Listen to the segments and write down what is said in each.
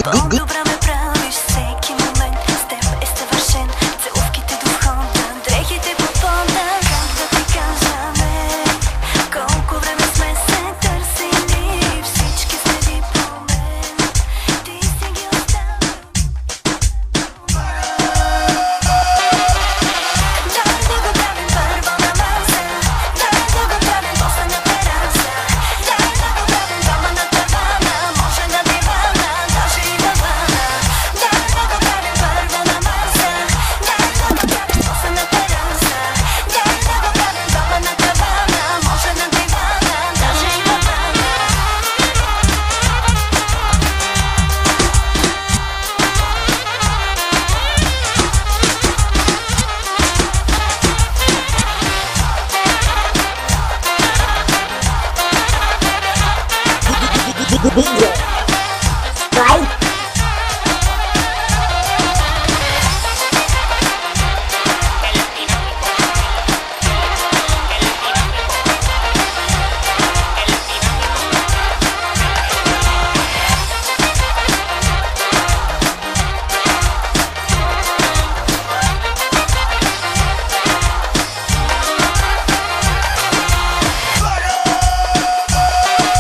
По-добре ме правиш всеки момент. С теб е съвършен. Целувките до входа, дрехите под пода. Как да ти кажа, не? Колко време сме се търсили. Всички следи по мен. Ти си ги оставил. Дай да го правим първо на маса. Дай да го правим после на тераса. Дай да го правим дома на тавана. Може на дивана, даже и на вана. Дай да го правим първо на маса. Дай да го правим после на тераса. Дай да го правим дома на тавана. Може на дивана, даже и на вана.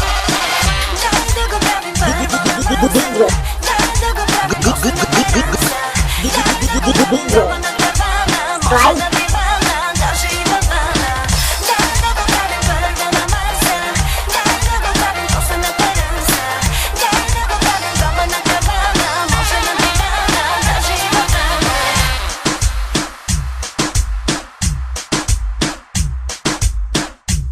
Дай да го правим първо на маса. Дай да го правим после на тераса. Дай да го правим дома на